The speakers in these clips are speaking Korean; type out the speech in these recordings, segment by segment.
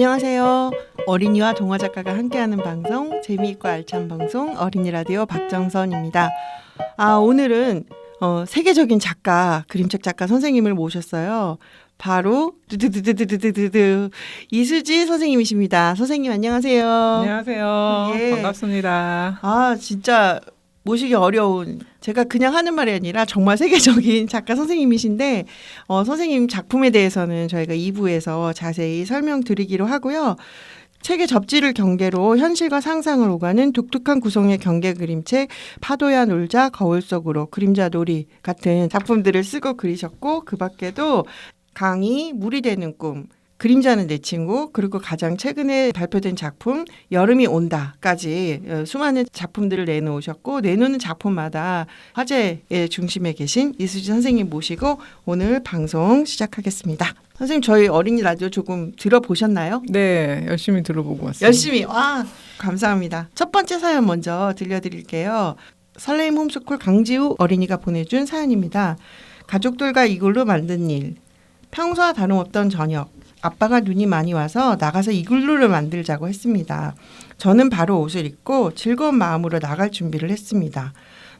안녕하세요. 어린이와 동화 작가가 함께하는 방송, 재미있고 알찬 방송 어린이 라디오 박정선입니다. 오늘은 세계적인 작가, 그림책 작가 선생님을 모셨어요. 바로 드드드드드드드드 이수지 선생님이십니다. 선생님 안녕하세요. 안녕하세요. 예. 반갑습니다. 진짜 모시기 어려운, 제가 그냥 하는 말이 아니라 정말 세계적인 작가 선생님이신데 선생님 작품에 대해서는 저희가 2부에서 자세히 설명드리기로 하고요. 책의 접지를 경계로 현실과 상상을 오가는 독특한 구성의 경계 그림책 파도야 놀자 거울 속으로 그림자 놀이 같은 작품들을 쓰고 그리셨고, 그 밖에도 강이 물이 되는 꿈, 그림자는 내 친구, 그리고 가장 최근에 발표된 작품 여름이 온다까지 수많은 작품들을 내놓으셨고, 내놓는 작품마다 화제의 중심에 계신 이수지 선생님 모시고 오늘 방송 시작하겠습니다. 선생님, 저희 어린이 라디오 조금 들어보셨나요? 네, 열심히 들어보고 왔어요. 열심히. 감사합니다. 첫 번째 사연 먼저 들려드릴게요. 설레임 홈스쿨 강지우 어린이가 보내준 사연입니다. 가족들과 이글루 만든 일. 평소와 다름없던 저녁. 아빠가 눈이 많이 와서 나가서 이글루를 만들자고 했습니다. 저는 바로 옷을 입고 즐거운 마음으로 나갈 준비를 했습니다.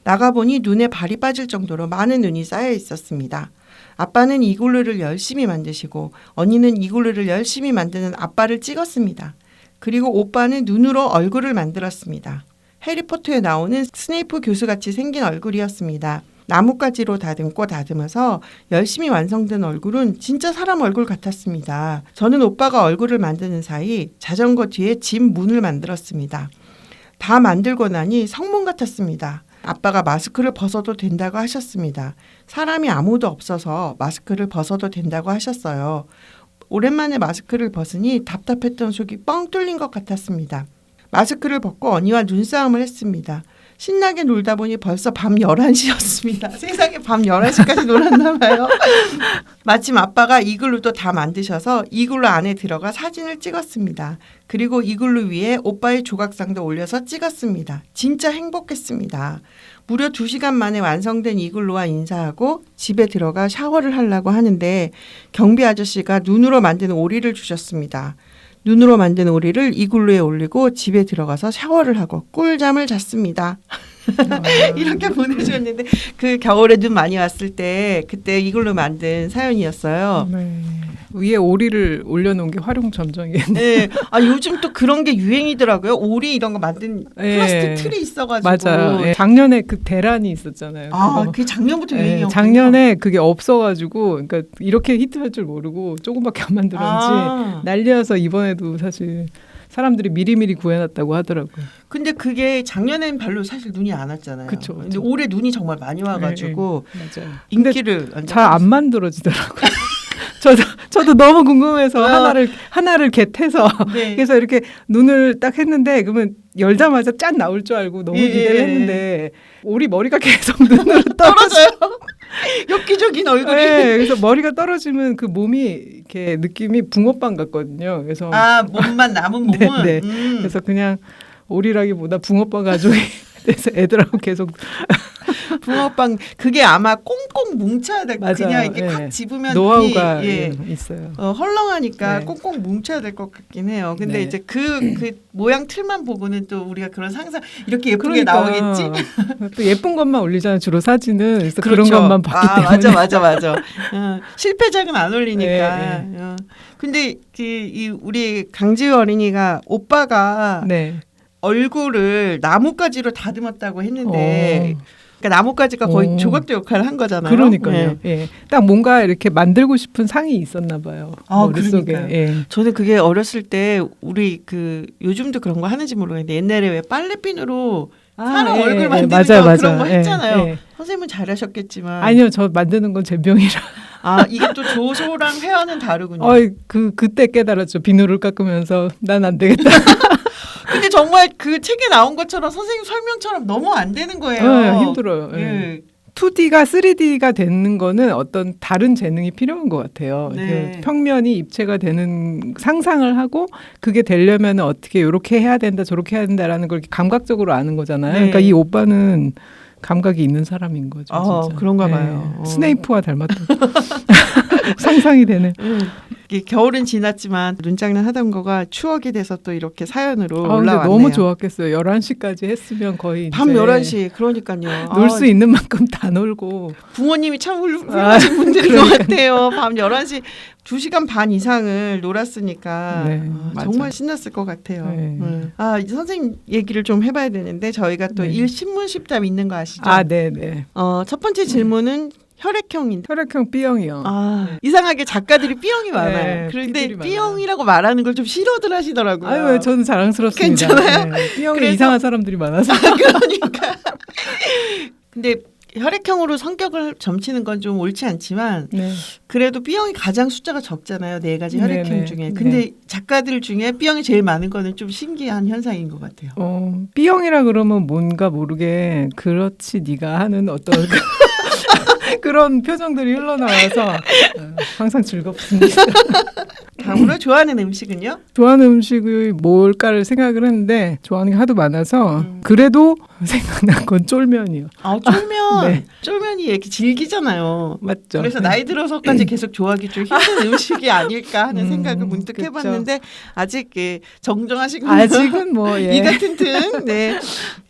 나가보니 눈에 발이 빠질 정도로 많은 눈이 쌓여 있었습니다. 아빠는 이글루를 열심히 만드시고 언니는 이글루를 열심히 만드는 아빠를 찍었습니다. 그리고 오빠는 눈으로 얼굴을 만들었습니다. 해리포터에 나오는 스네이프 교수같이 생긴 얼굴이었습니다. 나뭇가지로 다듬고 다듬어서 열심히 완성된 얼굴은 진짜 사람 얼굴 같았습니다. 저는 오빠가 얼굴을 만드는 사이 자전거 뒤에 집 문을 만들었습니다. 다 만들고 나니 성문 같았습니다. 아빠가 마스크를 벗어도 된다고 하셨습니다. 사람이 아무도 없어서 마스크를 벗어도 된다고 하셨어요. 오랜만에 마스크를 벗으니 답답했던 속이 뻥 뚫린 것 같았습니다. 마스크를 벗고 언니와 눈싸움을 했습니다. 신나게 놀다 보니 벌써 밤 11시였습니다. 세상에 밤 11시까지 놀았나 봐요. 마침 아빠가 이글루도 다 만드셔서 이글루 안에 들어가 사진을 찍었습니다. 그리고 이글루 위에 오빠의 조각상도 올려서 찍었습니다. 진짜 행복했습니다. 무려 2시간 만에 완성된 이글루와 인사하고 집에 들어가 샤워를 하려고 하는데 경비 아저씨가 눈으로 만든 오리를 주셨습니다. 눈으로 만든 오리를 이글루에 올리고 집에 들어가서 샤워를 하고 꿀잠을 잤습니다. 이렇게 보내주셨는데 그 겨울에 눈 많이 왔을 때 그때 이글루 만든 사연이었어요. 네. 위에 오리를 올려놓은 게 활용점정이겠네요. 네. 요즘 또 그런 게 유행이더라고요. 오리 이런 거 만든 플라스틱 틀이 있어가지고. 맞아요. 네. 작년에 그 대란이 있었잖아요. 그게 작년부터 유행이었군요. 작년에 그게 없어가지고, 그러니까 이렇게 히트할 줄 모르고 조금밖에 안 만들었는지 난리여서 이번에도 사실 사람들이 미리미리 구해놨다고 하더라고요. 근데 그게 작년엔 별로 사실 눈이 안 왔잖아요. 그쵸. 근데 올해 눈이 정말 많이 와가지고 맞아요. 인기를 잘 안 만들어지더라고요. 저도 너무 궁금해서 하나를 겟해서 네. 그래서 이렇게 눈을 딱 했는데 그러면 열자마자 짠 나올 줄 알고 너무 기대를 했는데 오리 머리가 계속 눈으로 떨어져요. 엽기적인 얼굴이. 네, 그래서 머리가 떨어지면 그 몸이 이렇게 느낌이 붕어빵 같거든요. 그래서 몸만 남은 몸은. 네. 그래서 그냥 오리라기보다 붕어빵 가족이 돼서 애들하고 계속 붕어빵 그게 아마 꽁꽁 뭉쳐야 될 거. 그냥 이렇게 콱 집으면 노하우가 있어요. 헐렁하니까 꽁꽁 뭉쳐야 될 것 같긴 해요. 근데 이제 그 모양 틀만 보고는 또 우리가 그런 상상 이렇게 예쁘게 나오겠지. 또 예쁜 것만 올리잖아요. 주로 사진은. 그래서 그렇죠. 그런 것만 봤기 때문에. 맞아. 실패작은 안 올리니까. 근데 우리 강지우 어린이가 오빠가 얼굴을 나뭇가지로 다듬었다고 했는데 그러니까 나뭇가지가 거의 조각도 역할을 한 거잖아요. 그러니까요. 딱 뭔가 이렇게 만들고 싶은 상이 있었나 봐요. 머릿속에. 저는 그게 어렸을 때 우리 요즘도 그런 거 하는지 모르겠는데 옛날에 왜 빨래핀으로 사람 얼굴 만드는 그런 거 했잖아요. 선생님은 잘하셨겠지만. 아니요. 저 만드는 건 제 병이라. 이게 또 조소랑 회화는 다르군요. 그때 깨달았죠. 비누를 깎으면서 난 안 되겠다. 근데 정말 그 책에 나온 것처럼 선생님 설명처럼 너무 안 되는 거예요. 힘들어요. 2D가 3D가 되는 거는 어떤 다른 재능이 필요한 것 같아요. 그 평면이 입체가 되는 상상을 하고 그게 되려면 어떻게 이렇게 해야 된다 저렇게 해야 된다라는 걸 감각적으로 아는 거잖아요. 그러니까 이 오빠는 감각이 있는 사람인 거죠. 진짜. 그런가 봐요. 스네이프와 닮았다. 상상이 되네. 이게 겨울은 지났지만 눈장난 하던 거가 추억이 돼서 또 이렇게 사연으로 근데 올라왔네요. 너무 좋았겠어요. 11시까지 했으면 거의 밤 이제 11시 그러니까요. 놀 수 있는 만큼 다 놀고. 부모님이 참 훌륭하신 분들인 것 같아요. 밤 11시 2시간 반 이상을 놀았으니까 네, 정말 신났을 것 같아요. 네. 이제 선생님 얘기를 좀 해봐야 되는데 저희가 또 네. 일신문 십답 있는 거 아시죠? 네네. 첫 번째 질문은 혈액형인데 혈액형 B형이요. 네. 이상하게 작가들이 B형이 많아요. 네, 그런데 B들이 B형이라고 말하는 걸 좀 싫어들 하시더라고요. 아유, 저는 자랑스럽습니다. 괜찮아요? 네. B형이 그래서- 이상한 사람들이 많아서. 그러니까. 근데 혈액형으로 성격을 점치는 건 좀 옳지 않지만 네. 그래도 B형이 가장 숫자가 적잖아요. 4가지 혈액형 네네. 중에. 근데 작가들 중에 B형이 제일 많은 거는 좀 신기한 현상인 것 같아요. B형이라 그러면 뭔가 모르게 그렇지 네가 하는 어떤 그런 표정들이 흘러나와서 항상 즐겁습니다. 다음으로 좋아하는 음식은요? 좋아하는 음식이 뭘까를 생각을 했는데 좋아하는 게 하도 많아서 그래도 생각난 건 쫄면이요. 쫄면. 네. 쫄면이 이렇게 질기잖아요. 맞죠? 그래서 나이 들어서까지 계속 좋아하기 좀 힘든 음식이 아닐까 하는 생각을 문득 그쵸. 해봤는데 아직 정정하시고 아직은 뭐 이가 튼튼. 네.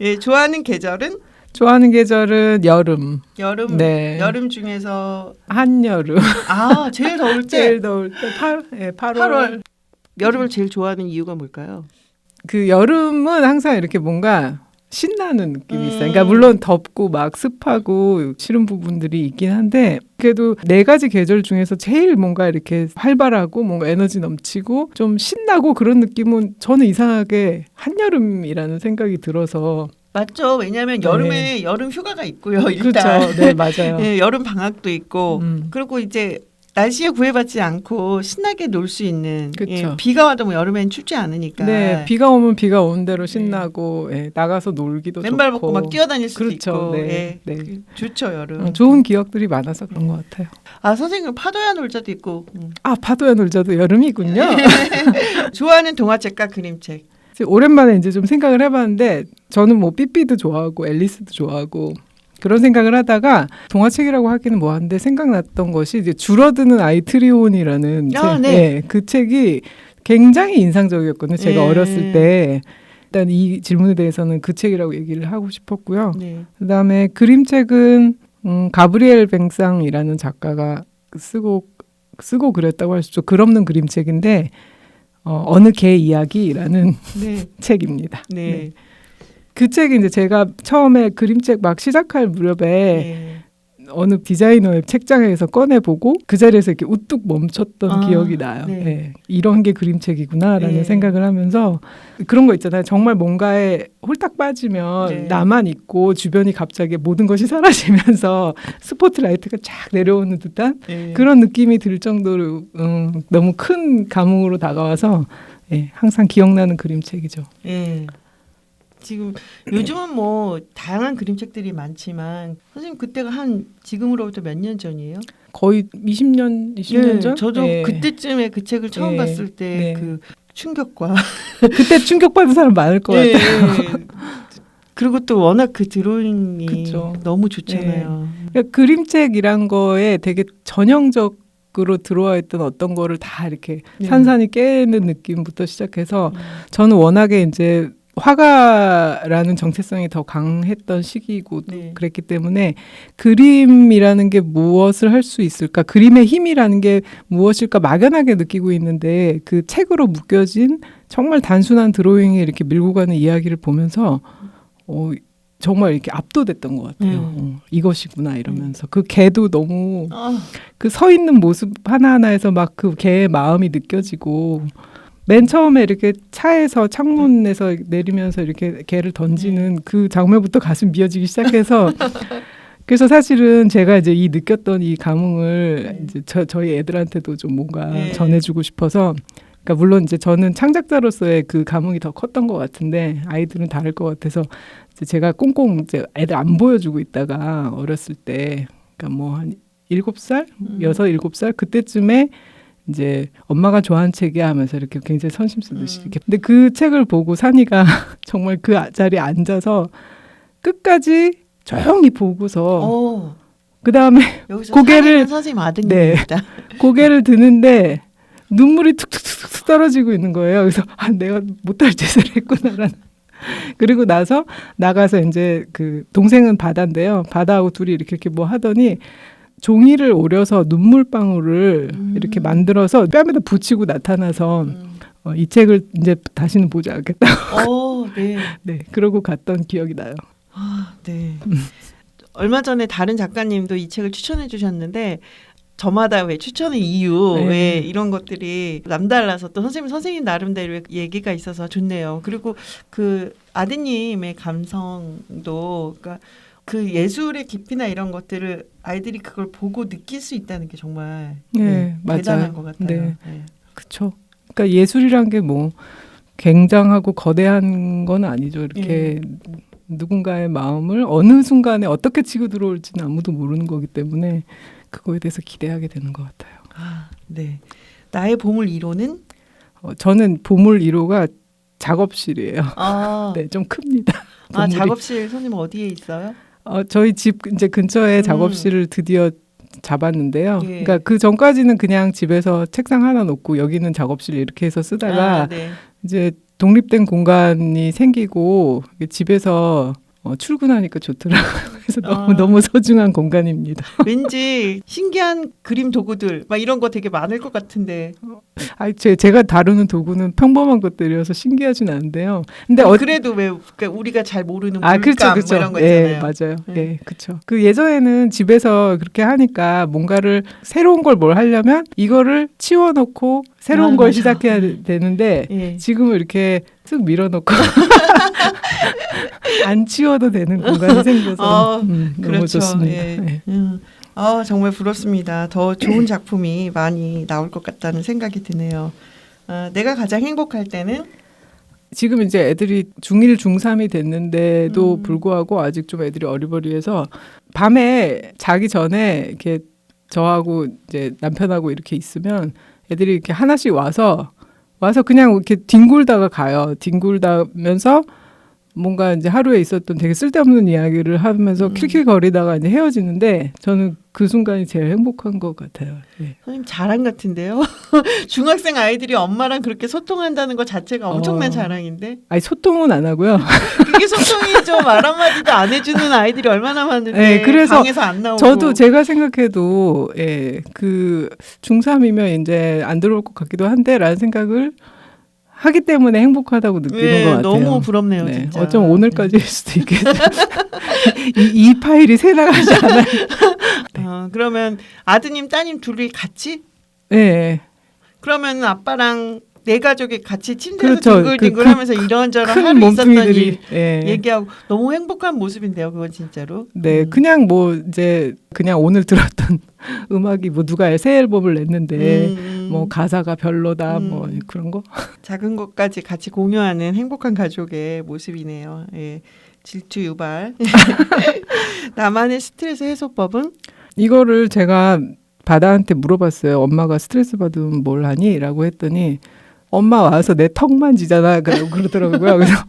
예, 좋아하는 계절은 좋아하는 계절은 여름. 여름. 네. 여름 중에서 한여름. 제일 더울 때 제일 더울 때 8월. 8월. 여름을 제일 좋아하는 이유가 뭘까요? 그 여름은 항상 이렇게 뭔가 신나는 느낌이 있어요. 그러니까 물론 덥고 막 습하고 싫은 부분들이 있긴 한데 그래도 4가지 계절 중에서 제일 뭔가 이렇게 활발하고 뭔가 에너지 넘치고 좀 신나고 그런 느낌은 저는 이상하게 한여름이라는 생각이 들어서 맞죠. 왜냐하면 여름에 여름 휴가가 있고요. 일단. 그렇죠. 네, 맞아요. 예, 여름 방학도 있고 그리고 이제 날씨에 구애받지 않고 신나게 놀 수 있는 그쵸. 비가 와도 뭐 여름엔 춥지 않으니까 네, 비가 오면 비가 온 대로 신나고 나가서 놀기도 맨발 좋고 벗고 막 뛰어다닐 수도 그렇죠. 있고 네, 네. 좋죠 여름. 좋은 기억들이 많아서 그런 것 같아요. 선생님 파도야 놀자도 있고 파도야 놀자도 여름이군요. 좋아하는 동화책과 그림책. 오랜만에 이제 좀 생각을 해봤는데 저는 뭐 삐삐도 좋아하고 앨리스도 좋아하고 그런 생각을 하다가 동화책이라고 하기는 뭐한데 생각났던 것이 이제 줄어드는 아이 트리온이라는 그 책이 굉장히 인상적이었거든요. 제가 어렸을 때. 일단 이 질문에 대해서는 그 책이라고 얘기를 하고 싶었고요. 네. 그다음에 그림책은 가브리엘 뱅상이라는 작가가 쓰고 그랬다고 할 수 있죠. 글 없는 그림책인데 어느 개 이야기라는 책입니다. 네. 네. 그 책이 이제 제가 처음에 그림책 막 시작할 무렵에 어느 디자이너의 책장에서 꺼내보고 그 자리에서 이렇게 우뚝 멈췄던 기억이 나요. 네. 네. 이런 게 그림책이구나라는 생각을 하면서 그런 거 있잖아요. 정말 뭔가에 홀딱 빠지면 나만 있고 주변이 갑자기 모든 것이 사라지면서 스포트라이트가 쫙 내려오는 듯한 그런 느낌이 들 정도로 너무 큰 감흥으로 다가와서 항상 기억나는 그림책이죠. 지금 요즘은 뭐 다양한 그림책들이 많지만 선생님 그때가 지금으로부터 몇 년 전이에요? 거의 20년 전? 저도 그때쯤에 그 책을 처음 봤을 때 그 충격과 그때 충격받은 사람 많을 것 같아요. 그리고 또 워낙 그 드로잉이 그쵸. 너무 좋잖아요. 그러니까 그림책이란 거에 되게 전형적으로 들어와 있던 어떤 거를 다 이렇게 산산이 깨는 느낌부터 시작해서 저는 워낙에 이제 화가라는 정체성이 더 강했던 시기이고 그랬기 때문에 그림이라는 게 무엇을 할 수 있을까, 그림의 힘이라는 게 무엇일까 막연하게 느끼고 있는데 그 책으로 묶여진 정말 단순한 드로잉이 이렇게 밀고 가는 이야기를 보면서 정말 이렇게 압도됐던 것 같아요. 이것이구나 이러면서 그 개도 너무 그 서 있는 모습 하나하나에서 막 그 개의 마음이 느껴지고 맨 처음에 이렇게 차에서 창문에서 내리면서 이렇게 개를 던지는 그 장면부터 가슴 미어지기 시작해서 그래서 사실은 제가 이제 느꼈던 이 감흥을 이제 저희 애들한테도 좀 뭔가 전해주고 싶어서 그러니까 물론 이제 저는 창작자로서의 그 감흥이 더 컸던 것 같은데 아이들은 다를 것 같아서 이제 제가 꽁꽁 이제 애들 안 보여주고 있다가 어렸을 때 그러니까 뭐 한 7살, 6, 7살 그때쯤에 이제 엄마가 좋아하는 책이야 하면서 이렇게 굉장히 선심 쓰듯이 이렇게. 근데 그 책을 보고 산이가 정말 그 자리에 앉아서 끝까지 조용히 보고서 그 다음에 고개를 선생님 아드님입니다. 고개를 드는데 눈물이 툭툭툭 떨어지고 있는 거예요. 그래서 내가 못할 짓을 했구나라는. 그리고 나서 나가서 이제 그 동생은 바다인데요. 바다하고 둘이 이렇게 뭐 하더니 종이를 오려서 눈물방울을 이렇게 만들어서 뺨에다 붙이고 나타나서 이 책을 이제 다시는 보지 않겠다고. 네. 네, 그러고 갔던 기억이 나요. 네. 얼마 전에 다른 작가님도 이 책을 추천해 주셨는데 저마다 왜 추천의 이유, 네. 왜 이런 것들이 남달라서 또 선생님 나름대로 얘기가 있어서 좋네요. 그리고 그 아드님의 감성도, 그러니까 그 예술의 깊이나 이런 것들을 아이들이 그걸 보고 느낄 수 있다는 게 정말 대단한 것 같아요. 네. 그렇죠. 그러니까 예술이란 게 뭐 굉장하고 거대한 건 아니죠. 이렇게 누군가의 마음을 어느 순간에 어떻게 치고 들어올지는 아무도 모르는 거기 때문에 그거에 대해서 기대하게 되는 것 같아요. 네. 나의 보물 1호는? 저는 보물 1호가 작업실이에요. 네, 좀 큽니다. 작업실 손님 어디에 있어요? 저희 집 이제 근처에 작업실을 드디어 잡았는데요. 예. 그러니까 그 전까지는 그냥 집에서 책상 하나 놓고 여기는 작업실 이렇게 해서 쓰다가 네. 이제 독립된 공간이 생기고 집에서 출근하니까 좋더라고요. 그래서 너무 소중한 공간입니다. 왠지 신기한 그림 도구들 막 이런 거 되게 많을 것 같은데. 제가 다루는 도구는 평범한 것들이어서 신기하진 않은데요. 근데 그래도 왜 그러니까 우리가 잘 모르는 물감 그렇죠. 뭐 이런 거 있잖아요. 맞아요. 그렇죠. 그 예전에는 집에서 그렇게 하니까 뭔가를 새로운 걸 뭘 하려면 이거를 치워놓고 새로운 걸 시작해야 되는데 지금은 이렇게 쓱 밀어놓고 안 치워도 되는 공간이 생겨서 너무 그렇죠. 좋습니다. 정말 부럽습니다. 더 좋은 작품이 많이 나올 것 같다는 생각이 드네요. 내가 가장 행복할 때는? 지금 이제 애들이 중1, 중3이 됐는데도 불구하고 아직 좀 애들이 어리버리해서 밤에 자기 전에 이렇게 저하고 이제 남편하고 이렇게 있으면 애들이 이렇게 하나씩 와서 그냥 이렇게 뒹굴다가 가요. 뒹굴다면서 뭔가 이제 하루에 있었던 되게 쓸데없는 이야기를 하면서 킬킬거리다가 이제 헤어지는데 저는 그 순간이 제일 행복한 것 같아요. 선생님 자랑 같은데요. 중학생 아이들이 엄마랑 그렇게 소통한다는 것 자체가 엄청난 자랑인데. 소통은 안 하고요. 그게 소통이죠. 말 한마디도 안 해주는 아이들이 얼마나 많은데. 그래서 방에서 안 나오고. 저도 제가 생각해도 그 중3이면 이제 안 들어올 것 같기도 한데라는 생각을 하기 때문에 행복하다고 느끼는 것 같아요. 너무 부럽네요, 진짜. 어쩜 오늘까지일 수도 있겠어요. 이 파일이 새 나가지 않아요. 그러면 아드님, 따님 둘이 같이? 네. 그러면 아빠랑 내 가족이 같이 침대에서 그렇죠. 딩글딩글하면서 이런저런 하루 있었던 일 얘기하고 너무 행복한 모습인데요, 그건 진짜로. 네, 그냥 뭐 이제 그냥 오늘 들었던 음악이 뭐 누가 새 앨범을 냈는데 뭐 가사가 별로다 뭐 그런 거. 작은 것까지 같이 공유하는 행복한 가족의 모습이네요. 질투 유발. 나만의 스트레스 해소법은? 이거를 제가 바다한테 물어봤어요. 엄마가 스트레스 받으면 뭘 하니? 라고 했더니 엄마 와서 내 턱 만지잖아. 그러더라고요. 그래서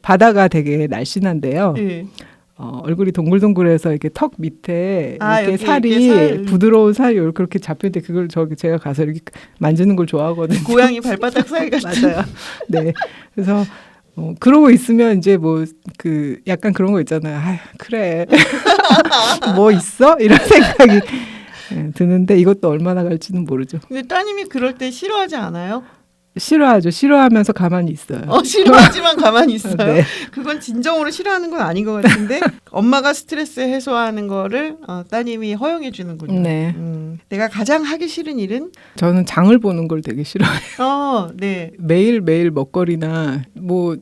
바다가 되게 날씬한데요. 얼굴이 동글동글해서 이렇게 턱 밑에 이렇게 살이 부드러운 살이 그렇게 잡혔는데 그걸 제가 가서 이렇게 만지는 걸 좋아하거든요. 고양이 발바닥 사이 같은. 맞아요. 네. 그래서 그러고 있으면 이제 뭐 그 약간 그런 거 있잖아요. 그래. 뭐 있어? 이런 생각이 드는데 이것도 얼마나 갈지는 모르죠. 근데 따님이 그럴 때 싫어하지 않아요? 싫어하죠. 싫어하면서 가만히 있어요. 싫어하지만 가만히 있어요. 네. 그건 진정으로 싫어하는 건 아닌 것 같은데 엄마가 스트레스 해소하는 거를 따님이 허용해 주는군요. 네. 내가 가장 하기 싫은 일은? 저는 장을 보는 걸 되게 싫어해요. 네. 매일매일 먹거리나 뭐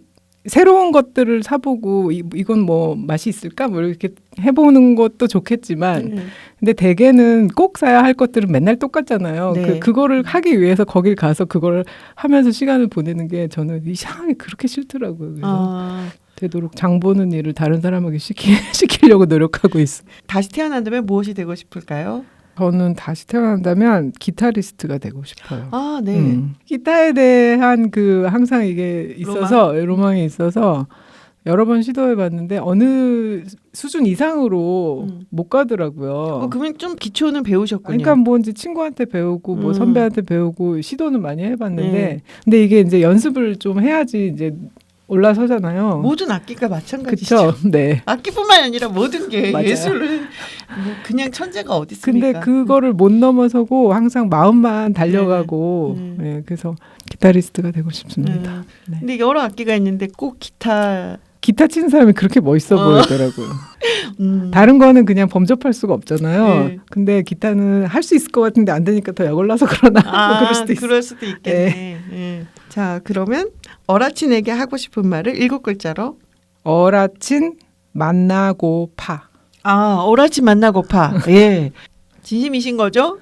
새로운 것들을 사보고 이건 뭐 맛이 있을까 뭐 이렇게 해보는 것도 좋겠지만 근데 대개는 꼭 사야 할 것들은 맨날 똑같잖아요. 네. 그거를 하기 위해서 거길 가서 그걸 하면서 시간을 보내는 게 저는 이상하게 그렇게 싫더라고요. 그래서 되도록 장 보는 일을 다른 사람에게 시키려고 노력하고 있어요. 다시 태어난다면 무엇이 되고 싶을까요? 저는 다시 태어난다면 기타리스트가 되고 싶어요. 네. 기타에 대한 항상 이게 있어서 로망이 있어서 여러 번 시도해봤는데 어느 수준 이상으로 못 가더라고요. 그러면 좀 기초는 배우셨군요. 그러니까 뭐 이제 친구한테 배우고 뭐 선배한테 배우고 시도는 많이 해봤는데 네. 근데 이게 이제 연습을 좀 해야지 이제 올라서잖아요. 모든 악기가 마찬가지죠. 그렇죠. 네. 악기뿐만 아니라 모든 게 맞아요. 예술은 뭐 그냥 천재가 어디 있습니까? 근데 그거를 못 넘어서고 항상 마음만 달려가고 네, 그래서 기타리스트가 되고 싶습니다. 네. 근데 여러 악기가 있는데 꼭 기타 치는 사람이 그렇게 멋있어 보이더라고요. 다른 거는 그냥 범접할 수가 없잖아요. 네. 근데 기타는 할 수 있을 것 같은데 안 되니까 더 약올라서 그러나 뭐 그럴 수도 있어요. 그럴 수도 있겠네. 네. 자, 그러면 어라친에게 하고 싶은 말을 7글자로. 어라친 만나고 파. 어라친 만나고파. 예. 진심이신 거죠?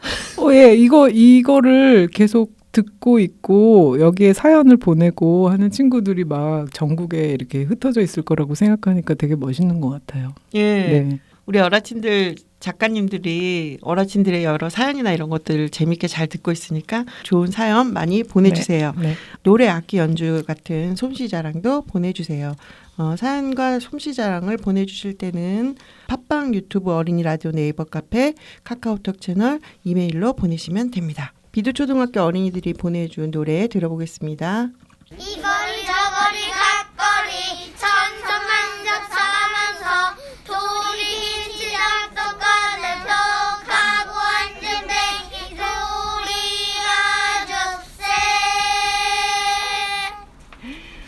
예, 이거를 계속 듣고 있고 여기에 사연을 보내고 하는 친구들이 막 전국에 이렇게 흩어져 있을 거라고 생각하니까 되게 멋있는 것 같아요. 예. 네. 우리 어라친들 작가님들이 어라친들의 여러 사연이나 이런 것들을 재밌게 잘 듣고 있으니까 좋은 사연 많이 보내주세요. 네. 노래, 악기 연주 같은 솜씨 자랑도 보내주세요. 사연과 솜씨 자랑을 보내주실 때는 팟빵, 유튜브, 어린이 라디오, 네이버 카페, 카카오톡 채널, 이메일로 보내시면 됩니다. 비두초등학교 어린이들이 보내준 노래 들어보겠습니다. 이거리 저거리 갓거리 천천만적 사면서 돌이 시작도 꺼내 벽하고 앉은 뱅이 소리가 좁세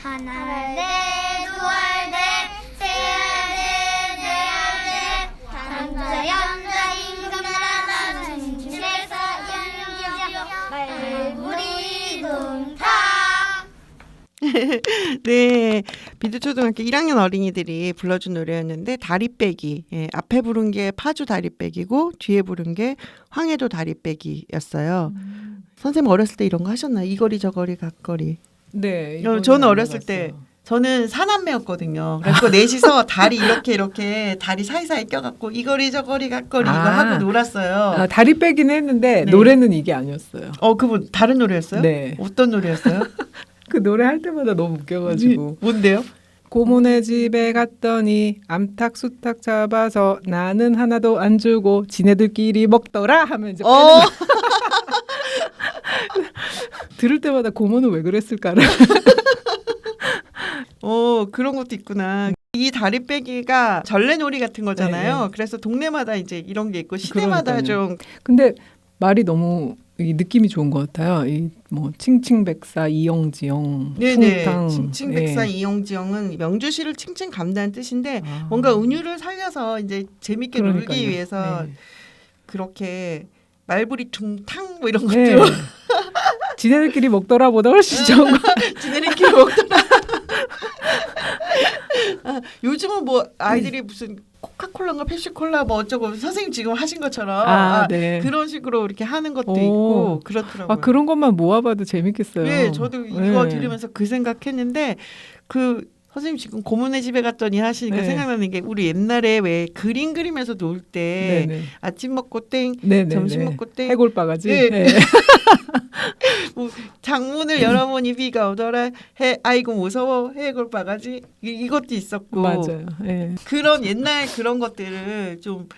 하나를 두알대 세알대 네알대 단자 연자 임금나라는 집에서 말구리 동타 네, 비두초등학교 1학년 어린이들이 불러준 노래였는데 다리빼기. 예, 앞에 부른 게 파주 다리빼기고 뒤에 부른 게 황해도 다리빼기였어요. 선생님 어렸을 때 이런 거 하셨나요? 이거리 저거리 갓거리. 네. 저는 어렸을 때 저는 사남매였거든요. 그래서 넷이서 다리 이렇게 다리 사이사이 껴갖고 이거리 저거리 갓거리 이거 하고 놀았어요. 다리 빼긴 했는데 네. 노래는 이게 아니었어요. 그분 다른 노래였어요? 네. 어떤 노래였어요? 그 노래 할 때마다 너무 웃겨가지고. 뭔데요? 고모네 집에 갔더니 암탉 수탉 잡아서 나는 하나도 안 주고 지네들끼리 먹더라 하면 이제 들을 때마다 고모는 왜 그랬을까를. 그런 것도 있구나. 이 다리 빼기가 전래놀이 같은 거잖아요. 네. 그래서 동네마다 이제 이런 게 있고 시대마다 좀. 근데 말이 너무 이 느낌이 좋은 것 같아요. 이 뭐 칭칭백사 이영지영 네네. 퉁탕. 칭칭백사 예. 이영지영은 명주시를 칭칭 감다는 뜻인데 뭔가 은유를 살려서 이제 재밌게 그러니까요. 놀기 위해서 네. 그렇게 말부리 퉁탕 뭐 이런 네. 것도 지네들끼리 먹더라 보다 훨씬 좋은 거. 지네들끼리 먹더라. 요즘은 뭐 아이들이 무슨 코카콜라인가 펩시콜라 뭐 어쩌고 선생님 지금 하신 것처럼 네. 그런 식으로 이렇게 하는 것도 있고 그렇더라고요. 그런 것만 모아봐도 재밌겠어요. 네, 저도 이거 들으면서 그 생각했는데 선생님 지금 고모네 집에 갔더니 하시니까 생각나는 게 우리 옛날에 왜 그림 그리면서 놀 때 아침 먹고 땡, 점심 먹고 땡, 해골바가지. 네. 뭐 장문을 열어보니 비가 오더라. 아이고 무서워 해골바가지 이것도 있었고 맞아요. 네. 그런 옛날 그런 것들을 좀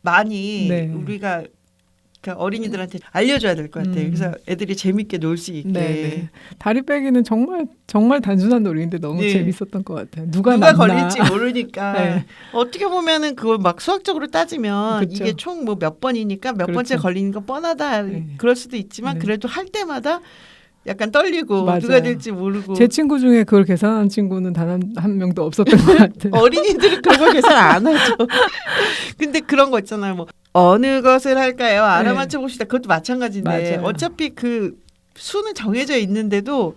많이 우리가 어린이들한테 알려줘야 될 것 같아요. 그래서 애들이 재밌게 놀 수 있게. 네네. 다리 빼기는 정말 단순한 놀이인데 너무 재밌었던 것 같아요. 누가 걸릴지 모르니까. 어떻게 보면은 그걸 막 수학적으로 따지면 그쵸. 이게 총 뭐 몇 번이니까 몇 번째 걸리는 거 뻔하다. 그럴 수도 있지만 그래도 할 때마다 약간 떨리고 맞아요. 누가 될지 모르고. 제 친구 중에 그걸 계산한 친구는 단 한 명도 없었던 것 같아요. 어린이들은 그런 거 계산 안 하죠. 근데 그런 거 있잖아요. 뭐 어느 것을 할까요? 알아맞혀 봅시다. 그것도 마찬가지인데 맞아요. 어차피 그 수는 정해져 있는데도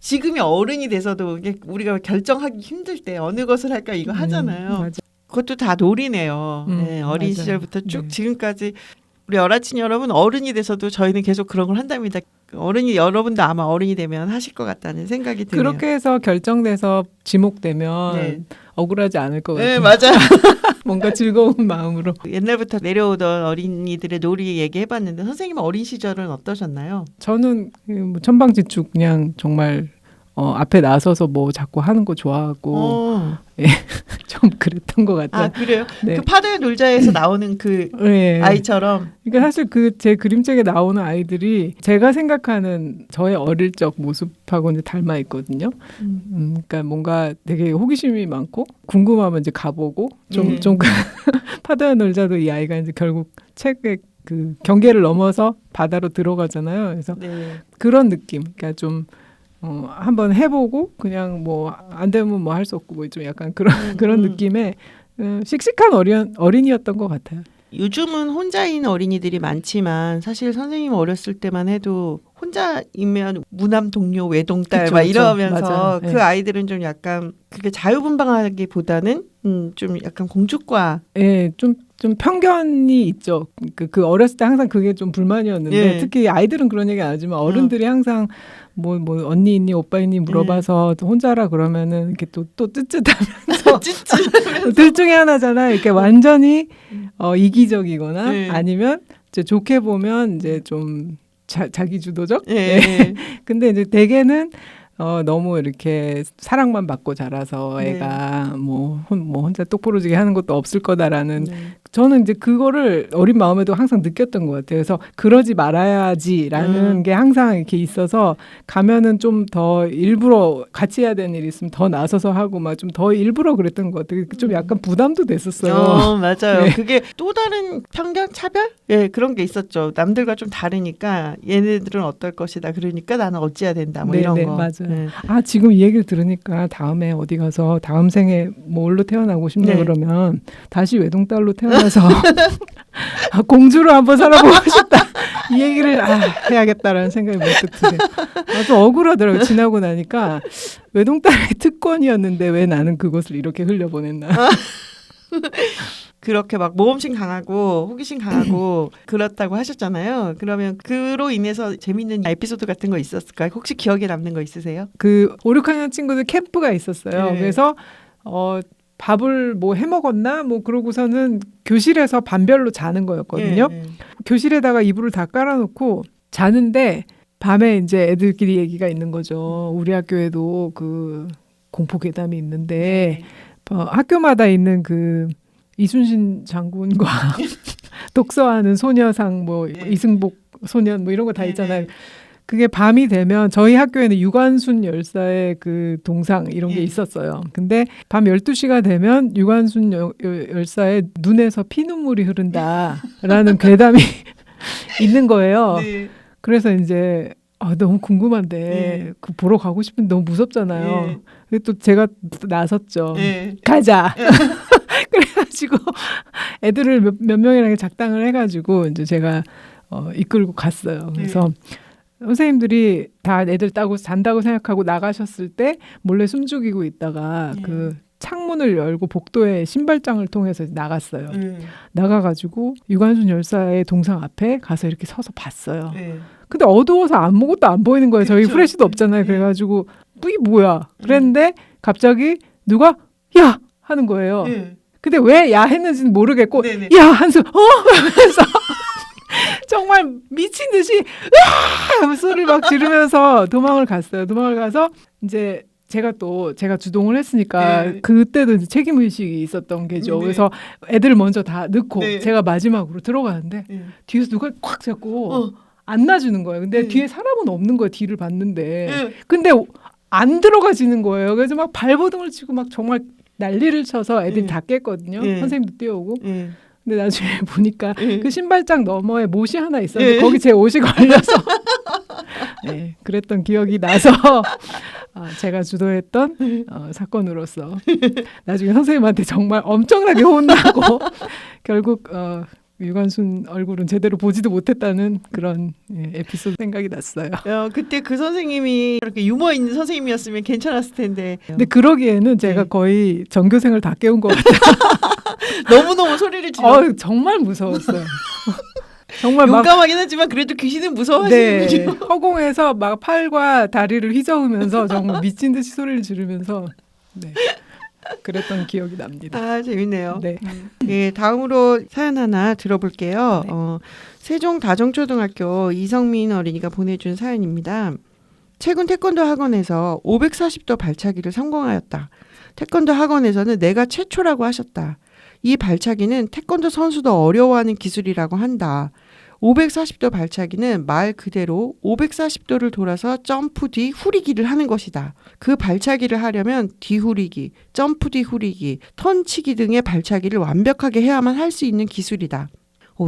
지금이 어른이 돼서도 이게 우리가 결정하기 힘들 때 어느 것을 할까 이거 하잖아요. 맞아요. 그것도 다 놀이네요. 네, 어린 맞아요. 시절부터 쭉 지금까지 우리 어라친 여러분 어른이 돼서도 저희는 계속 그런 걸 한답니다. 어른이 여러분도 아마 어른이 되면 하실 것 같다는 생각이 드네요. 그렇게 해서 결정돼서 지목되면 억울하지 않을 것 같아요. 네, 맞아요. 뭔가 즐거운 마음으로. 옛날부터 내려오던 어린이들의 놀이 얘기해봤는데 선생님은 어린 시절은 어떠셨나요? 저는 뭐 천방지축 그냥 정말 앞에 나서서 뭐 자꾸 하는 거 좋아하고 좀 그랬던 것 같아요. 아 그래요? 네. 그 파도의 놀자에서 나오는 그 네. 아이처럼. 그러니까 사실 그 제 그림책에 나오는 아이들이 제가 생각하는 저의 어릴 적 모습하고는 닮아 있거든요. 그러니까 뭔가 되게 호기심이 많고 궁금하면 이제 가보고 좀 파도의 놀자도 이 아이가 이제 결국 책의 그 경계를 넘어서 바다로 들어가잖아요. 그래서 네. 그런 느낌. 그러니까 좀 한번 해보고 그냥 뭐 안 되면 뭐 할 수 없고 뭐 좀 약간 그런 느낌의 씩씩한 어린이였던 것 같아요. 요즘은 혼자인 어린이들이 많지만 사실 선생님 어렸을 때만 해도 혼자이면 무남 동료 외동딸 그쵸, 막 그쵸. 이러면서 맞아요. 그 네. 아이들은 좀 약간 그게 자유분방하기보다는 좀 약간 공주과. 예, 좀 편견이 있죠. 그 어렸을 때 항상 그게 좀 불만이었는데 예. 특히 아이들은 그런 얘기 안 하지만 어른들이 항상 뭐 언니 있니 오빠 있니 물어봐서 혼자라 그러면은 이렇게 또 쯧쯧하면서 둘 중에 하나잖아요. 이렇게 완전히 이기적이거나 네. 아니면 이제 좋게 보면 이제 좀 자기 주도적. 예. 네. 근데 이제 대개는 너무 이렇게 사랑만 받고 자라서 네. 애가 뭐 혼자 똑부러지게 하는 것도 없을 거다라는 네. 저는 이제 그거를 어린 마음에도 항상 느꼈던 것 같아요. 그래서 그러지 말아야지라는 게 항상 이렇게 있어서 가면은 좀 더 일부러 같이 해야 되는 일이 있으면 더 나서서 하고 막 좀 더 일부러 그랬던 것 같아요. 좀 약간 부담도 됐었어요. 맞아요. 네. 그게 또 다른 편견, 차별? 예, 그런 게 있었죠. 남들과 좀 다르니까 얘네들은 어떨 것이다. 그러니까 나는 어찌해야 된다. 뭐 네, 이런 네, 거. 맞아요. 예. 아, 지금 이 얘기를 들으니까 다음에 어디 가서 다음 생에 뭘로 태어나고 싶냐 네. 그러면 다시 외동딸로 태어나서 공주로 한번 살아보고 싶다. 이 얘기를 해야겠다라는 생각이 문득 드네요. 좀 억울하더라고요. 지나고 나니까 외동딸의 특권이었는데 왜 나는 그것을 이렇게 흘려보냈나. 그렇게 막 모험심 강하고 호기심 강하고 그렇다고 하셨잖아요. 그러면 그로 인해서 재밌는 에피소드 같은 거 있었을까요? 혹시 기억에 남는 거 있으세요? 그 5, 6학년 친구들 캠프가 있었어요. 네. 그래서 밥을 뭐 해먹었나? 뭐 그러고서는 교실에서 반별로 자는 거였거든요. 예, 예. 교실에다가 이불을 다 깔아놓고 자는데 밤에 이제 애들끼리 얘기가 있는 거죠. 우리 학교에도 그 공포 괴담이 있는데 학교마다 있는 그 이순신 장군과 독서하는 소녀상 뭐 이승복 소년 뭐 이런 거 다 있잖아요. 그게 밤이 되면 저희 학교에는 유관순 열사의 그 동상 이런 게 있었어요. 근데 밤 12시가 되면 유관순 열사의 눈에서 피눈물이 흐른다라는 괴담이 있는 거예요. 네. 그래서 이제 너무 궁금한데 그 보러 가고 싶은데 너무 무섭잖아요. 네. 그래서 또 제가 나섰죠. 네. 가자. 그래가지고 애들을 몇 명이랑 작당을 해가지고 이제 제가 이끌고 갔어요. 그래서 선생님들이 다 애들 따고 잔다고 생각하고 나가셨을 때 몰래 숨죽이고 있다가 그 창문을 열고 복도에 신발장을 통해서 나갔어요. 나가가지고 유관순 열사의 동상 앞에 가서 이렇게 서서 봤어요. 근데 어두워서 아무것도 안 보이는 거예요. 저희 프레시도 없잖아요. 그래가지고 이게 뭐야? 그랬는데 갑자기 누가 야! 하는 거예요. 근데 왜 야 했는지는 모르겠고 야! 한수 하면서 정말 미친 듯이 으아! 소리를 막 지르면서 도망을 갔어요. 도망을 가서 이제 제가 주동을 했으니까 그때도 이제 책임 의식이 있었던 게죠. 그래서 애들을 먼저 다 넣고 제가 마지막으로 들어가는데 뒤에서 누가 콱 잡고 안 놔주는 거예요. 근데 뒤에 사람은 없는 거예요. 뒤를 봤는데 근데 안 들어가지는 거예요. 그래서 막 발버둥을 치고 막 정말 난리를 쳐서 애들이 다 깼거든요. 선생님도 뛰어오고. 근데 나중에 보니까 그 신발장 너머에 못이 하나 있었는데 거기 제 옷이 걸려서 그랬던 기억이 나서 제가 주도했던 사건으로서 나중에 선생님한테 정말 엄청나게 혼나고 결국 유관순 얼굴은 제대로 보지도 못했다는 그런 에피소드 생각이 났어요. 그때 그 선생님이 그렇게 유머 있는 선생님이었으면 괜찮았을 텐데. 근데 그러기에는 제가 거의 전교생을 다 깨운 것 같아요. 너무너무 소리를 질러. 정말 무서웠어요. 정말 용감하긴 하지만 그래도 귀신은 무서워하시는군요. 허공에서 막 팔과 다리를 휘저으면서 정말 미친 듯이 소리를 지르면서 그랬던 기억이 납니다. 재밌네요. 네. 다음으로 사연 하나 들어볼게요. 세종 다정초등학교 이성민 어린이가 보내준 사연입니다. 최근 태권도 학원에서 540도 발차기를 성공하였다. 태권도 학원에서는 내가 최초라고 하셨다. 이 발차기는 태권도 선수도 어려워하는 기술이라고 한다. 540도 발차기는 말 그대로 540도를 돌아서 점프 뒤 후리기를 하는 것이다. 그 발차기를 하려면 뒤후리기, 점프 뒤 후리기, 턴치기 등의 발차기를 완벽하게 해야만 할 수 있는 기술이다.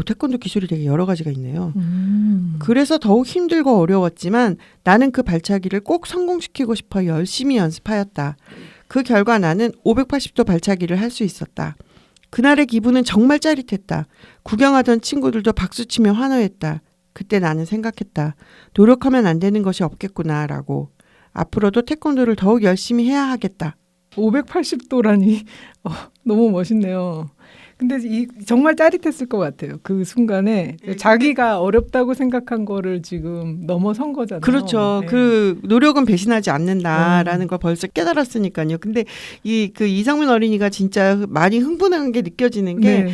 태권도 기술이 되게 여러 가지가 있네요. 그래서 더욱 힘들고 어려웠지만 나는 그 발차기를 꼭 성공시키고 싶어 열심히 연습하였다. 그 결과 나는 580도 발차기를 할 수 있었다. 그날의 기분은 정말 짜릿했다. 구경하던 친구들도 박수치며 환호했다. 그때 나는 생각했다. 노력하면 안 되는 것이 없겠구나라고. 앞으로도 태권도를 더욱 열심히 해야 하겠다. 580도라니 너무 멋있네요. 근데 정말 짜릿했을 것 같아요. 그 순간에 자기가 어렵다고 생각한 거를 지금 넘어선 거잖아요. 그렇죠. 네. 그 노력은 배신하지 않는다라는 걸 벌써 깨달았으니까요. 근데 그 이상민 어린이가 진짜 많이 흥분한 게 느껴지는 게 네.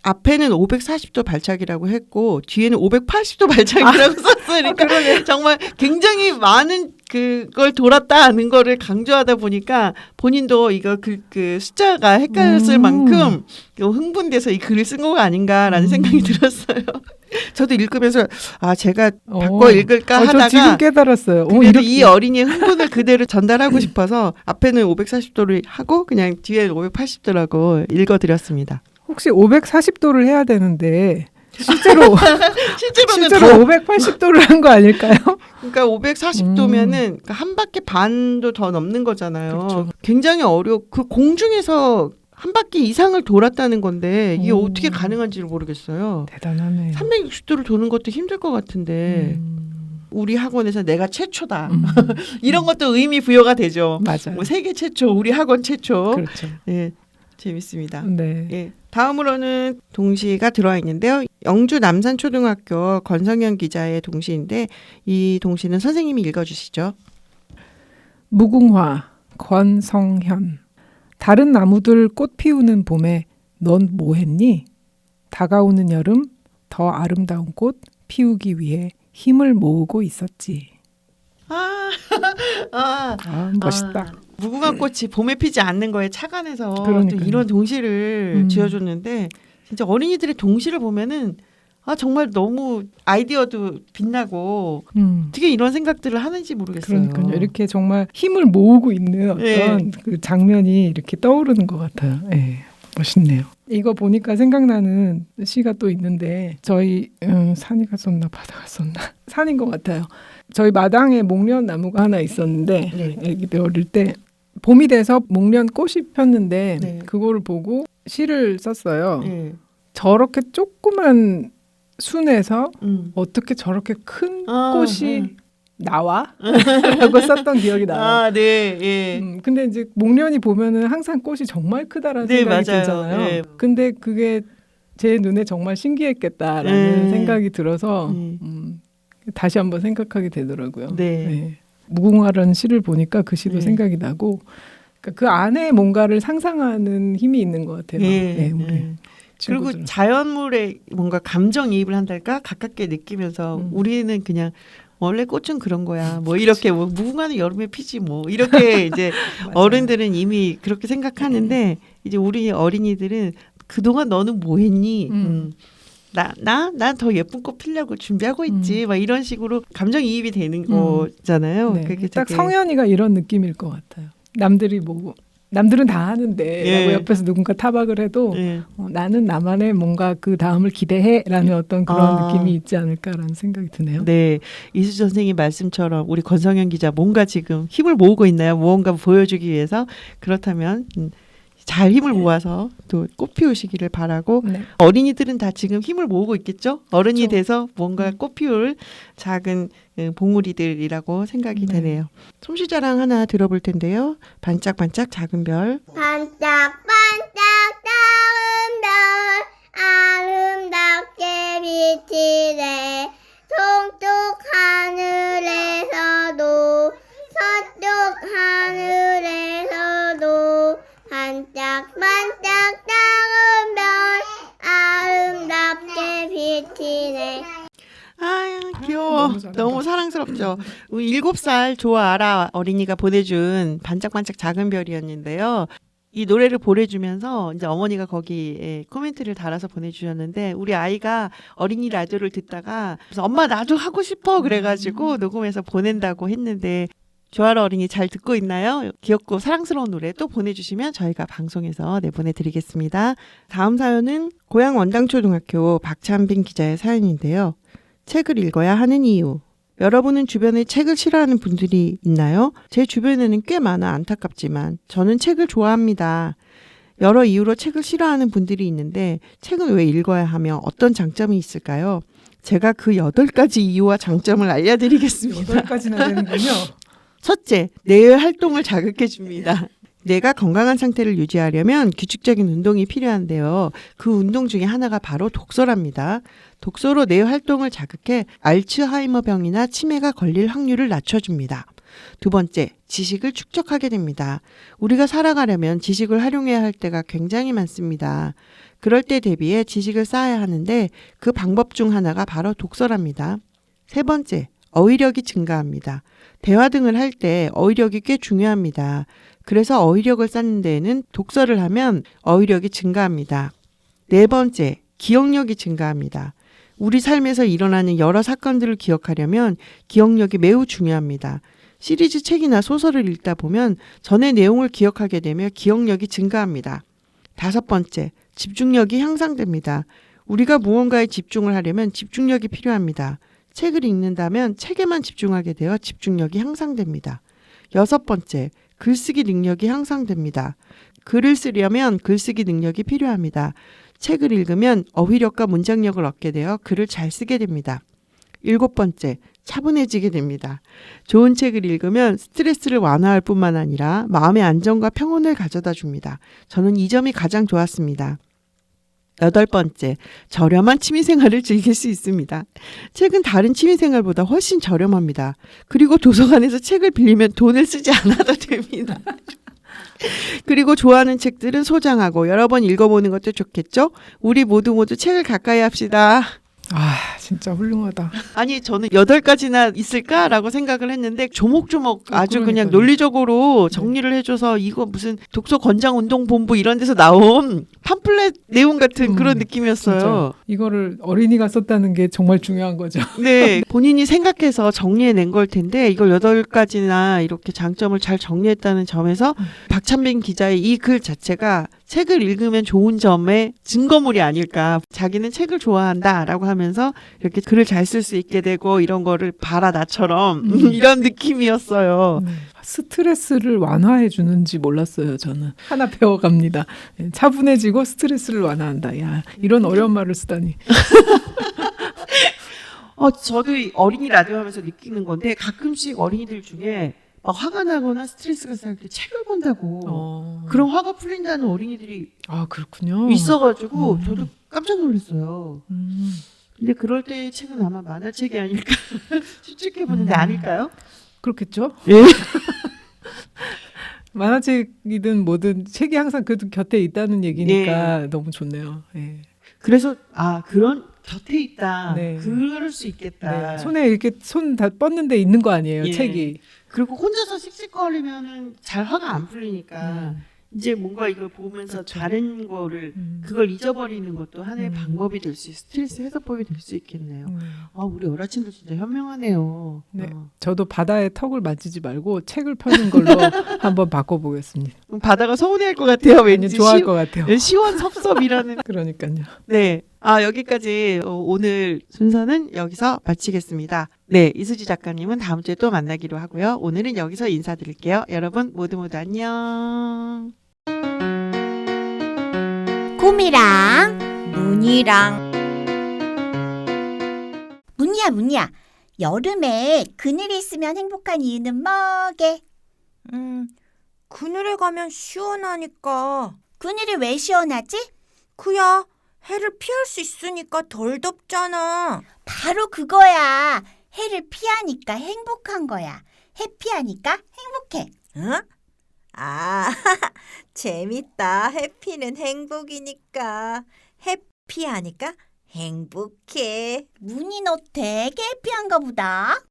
앞에는 540도 발차기라고 했고 뒤에는 580도 발차기라고 썼으니까 정말 굉장히 많은 그걸 돌았다는 거를 강조하다 보니까 본인도 이거 그 숫자가 헷갈렸을 만큼 흥분돼서 이 글을 쓴 거가 아닌가라는 생각이 들었어요. 저도 읽으면서 제가 바꿔 읽을까 하다가 저 지금 깨달았어요. 그래도 이 어린이의 흥분을 그대로 전달하고 싶어서 앞에는 540도를 하고 그냥 뒤에 580도라고 읽어드렸습니다. 혹시 540도를 해야 되는데 실제로는 더 580도를 한 거 아닐까요? 그러니까 540도면은 한 바퀴 반도 더 넘는 거잖아요. 그렇죠. 굉장히 그 공중에서 한 바퀴 이상을 돌았다는 건데 이게 어떻게 가능한지를 모르겠어요. 대단하네. 360도를 도는 것도 힘들 것 같은데 우리 학원에서 내가 최초다. 이런 것도 의미 부여가 되죠. 맞아요. 뭐 세계 최초, 우리 학원 최초. 그렇죠. 예, 재밌습니다. 네. 예, 다음으로는 동시가 들어와 있는데요. 영주 남산초등학교 권성현 기자의 동시인데 이 동시는 선생님이 읽어주시죠. 무궁화 권성현. 다른 나무들 꽃 피우는 봄에 넌 뭐했니? 다가오는 여름 더 아름다운 꽃 피우기 위해 힘을 모으고 있었지. 멋있다. 무궁화 꽃이 봄에 피지 않는 거에 착안해서 또 그러니까요. 이런 동시를 지어줬는데 진짜 어린이들의 동시를 보면은 정말 너무 아이디어도 빛나고 어떻게 이런 생각들을 하는지 모르겠어요. 그러니까요. 이렇게 정말 힘을 모으고 있는 어떤 네. 그 장면이 이렇게 떠오르는 것 같아요. 네. 멋있네요. 이거 보니까 생각나는 시가 또 있는데 저희 산이 갔었나 바다가 갔었나 산인 것 같아요. 저희 마당에 목련 나무가 하나 있었는데 네. 애기들 어릴 때 봄이 돼서 목련 꽃이 폈는데 네. 그거를 보고 시를 썼어요. 네. 저렇게 조그만 순에서 어떻게 저렇게 큰 꽃이 나와? 라고 썼던 기억이 나요. 네, 예. 근데 이제 목련이 보면은 항상 꽃이 정말 크다라는 네, 생각이 맞아요. 들잖아요. 네. 근데 그게 제 눈에 정말 신기했겠다라는 생각이 들어서 다시 한번 생각하게 되더라고요. 네. 무궁화라는 시를 보니까 그 시도 생각이 나고 그러니까 그 안에 뭔가를 상상하는 힘이 있는 것 같아요. 네, 우리 그리고 친구들은. 자연물에 뭔가 감정이입을 한달까 가깝게 느끼면서 우리는 그냥 원래 꽃은 그런 거야. 뭐 이렇게 뭐 무궁화는 여름에 피지 뭐 이렇게 이제 어른들은 이미 그렇게 생각하는데 이제 우리 어린이들은 그동안 너는 뭐 했니? 난 더 예쁜 꽃 피려고 준비하고 있지. 막 이런 식으로 감정이입이 되는 거잖아요. 네. 그게 딱 되게 성현이가 이런 느낌일 것 같아요. 남들은 다 하는데 라고 옆에서 누군가 타박을 해도 나는 나만의 뭔가 그 다음을 기대해라는 어떤 그런 느낌이 있지 않을까라는 생각이 드네요. 네, 이수 선생님 말씀처럼 우리 권성현 기자 뭔가 지금 힘을 모으고 있나요? 무언가 보여주기 위해서 그렇다면 잘 힘을 모아서 또 꽃 피우시기를 바라고 어린이들은 다 지금 힘을 모으고 있겠죠? 어른이 그렇죠. 돼서 뭔가 꽃 피울 작은 봉우리들이라고 생각이 되네요. 솜씨자랑 하나 들어볼 텐데요. 반짝반짝 작은 별. 반짝반짝 작은 별 아름답게 비치네 동쪽 하늘에서도 서쪽 하늘에서도 반짝반짝 작은 별 아름답게 비치네. 아유 귀여워. 너무 잘한다. 너무 사랑스럽죠. 7살 좋아하라 어린이가 보내준 반짝반짝 작은 별이었는데요. 이 노래를 보내주면서 이제 어머니가 거기에 코멘트를 달아서 보내주셨는데 우리 아이가 어린이 라디오를 듣다가 그래서 엄마 나도 하고 싶어 그래가지고 녹음해서 보낸다고 했는데 조아라 어린이 잘 듣고 있나요? 귀엽고 사랑스러운 노래 또 보내주시면 저희가 방송에서 내보내드리겠습니다. 다음 사연은 고양 원당초등학교 박찬빈 기자의 사연인데요. 책을 읽어야 하는 이유. 여러분은 주변에 책을 싫어하는 분들이 있나요? 제 주변에는 꽤 많아 안타깝지만 저는 책을 좋아합니다. 여러 이유로 책을 싫어하는 분들이 있는데 책은 왜 읽어야 하며 어떤 장점이 있을까요? 제가 그 8가지 이유와 장점을 알려드리겠습니다. 8가지나 되는군요. 첫째, 뇌의 활동을 자극해 줍니다. 뇌가 건강한 상태를 유지하려면 규칙적인 운동이 필요한데요. 그 운동 중에 하나가 바로 독서랍니다. 독서로 뇌 활동을 자극해 알츠하이머 병이나 치매가 걸릴 확률을 낮춰줍니다. 두 번째, 지식을 축적하게 됩니다. 우리가 살아가려면 지식을 활용해야 할 때가 굉장히 많습니다. 그럴 때 대비해 지식을 쌓아야 하는데 그 방법 중 하나가 바로 독서랍니다. 세 번째, 어휘력이 증가합니다. 대화 등을 할 때 어휘력이 꽤 중요합니다. 그래서 어휘력을 쌓는 데에는 독서를 하면 어휘력이 증가합니다. 네 번째, 기억력이 증가합니다. 우리 삶에서 일어나는 여러 사건들을 기억하려면 기억력이 매우 중요합니다. 시리즈 책이나 소설을 읽다 보면 전의 내용을 기억하게 되며 기억력이 증가합니다. 다섯 번째, 집중력이 향상됩니다. 우리가 무언가에 집중을 하려면 집중력이 필요합니다. 책을 읽는다면 책에만 집중하게 되어 집중력이 향상됩니다. 여섯 번째, 글쓰기 능력이 향상됩니다. 글을 쓰려면 글쓰기 능력이 필요합니다. 책을 읽으면 어휘력과 문장력을 얻게 되어 글을 잘 쓰게 됩니다. 일곱 번째, 차분해지게 됩니다. 좋은 책을 읽으면 스트레스를 완화할 뿐만 아니라 마음의 안정과 평온을 가져다 줍니다. 저는 이 점이 가장 좋았습니다. 여덟 번째, 저렴한 취미생활을 즐길 수 있습니다. 책은 다른 취미생활보다 훨씬 저렴합니다. 그리고 도서관에서 책을 빌리면 돈을 쓰지 않아도 됩니다. 그리고 좋아하는 책들은 소장하고 여러 번 읽어보는 것도 좋겠죠? 우리 모두 책을 가까이 합시다. 아, 진짜 훌륭하다. 아니 저는 8가지나 있을까라고 생각을 했는데 조목조목 아주 그냥 그러니까요. 논리적으로 정리를 해줘서 이거 무슨 독서권장운동본부 이런 데서 나온 팜플렛 내용 같은 그런 느낌이었어요. 진짜 이거를 어린이가 썼다는 게 정말 중요한 거죠. 네, 본인이 생각해서 정리해낸 걸 텐데 이걸 8가지나 이렇게 장점을 잘 정리했다는 점에서 박찬빈 기자의 이 글 자체가 책을 읽으면 좋은 점의 증거물이 아닐까. 자기는 책을 좋아한다라고 하면서 이렇게 글을 잘 쓸 수 있게 되고 이런 거를 봐라 나처럼 이런 느낌이었어요. 스트레스를 완화해 주는지 몰랐어요. 저는 하나 배워갑니다. 차분해지고 스트레스를 완화한다. 야, 이런 어려운 말을 쓰다니. 저도 이 어린이 라디오 하면서 느끼는 건데 가끔씩 어린이들 중에 막 화가 나거나 스트레스가 쌓일 때 책을 본다고 그런 화가 풀린다는 어린이들이 아, 그렇군요. 있어가지고 저도 깜짝 놀랐어요. 근데 그럴 때 책은 아마 만화책이 아닐까 추측해보는데 아닐까요? 그렇겠죠? 예. 만화책이든 뭐든 책이 항상 그 곁에 있다는 얘기니까 너무 좋네요. 예. 그래서 그런 곁에 있다. 네. 그럴 수 있겠다. 네. 손에 이렇게 손 다 뻗는 데 있는 거 아니에요, 예. 책이. 그리고 혼자서 씩씩거리면은 잘 화가 안 풀리니까 이제 뭔가 이걸 보면서 그렇죠. 다른 거를 그걸 잊어버리는 것도 하나의 방법이 될 수, 스트레스 해소법이 될 수 있겠네요. 우리 어라친도 진짜 현명하네요. 네. 저도 바다의 턱을 만지지 말고 책을 펴는 걸로 한번 바꿔보겠습니다. 바다가 서운해할 것 같아요. 왠지 좋아할 것 같아요. 시원섭섭이라는. 그러니까요. 네. 여기까지 오늘 순서는 여기서 마치겠습니다. 네, 이수지 작가님은 다음 주에 또 만나기로 하고요. 오늘은 여기서 인사드릴게요. 여러분 모두 안녕. 곰이랑 문이랑 문이야 여름에 그늘에 있으면 행복한 이유는 뭐게? 그늘에 가면 시원하니까. 그늘이 왜 시원하지? 그야 해를 피할 수 있으니까 덜 덥잖아. 바로 그거야. 해를 피하니까 행복한 거야. 해 피하니까 행복해. 응? 아, 재밌다. 해피는 행복이니까. 해피하니까 행복해. 문희 너 되게 해피한가 보다.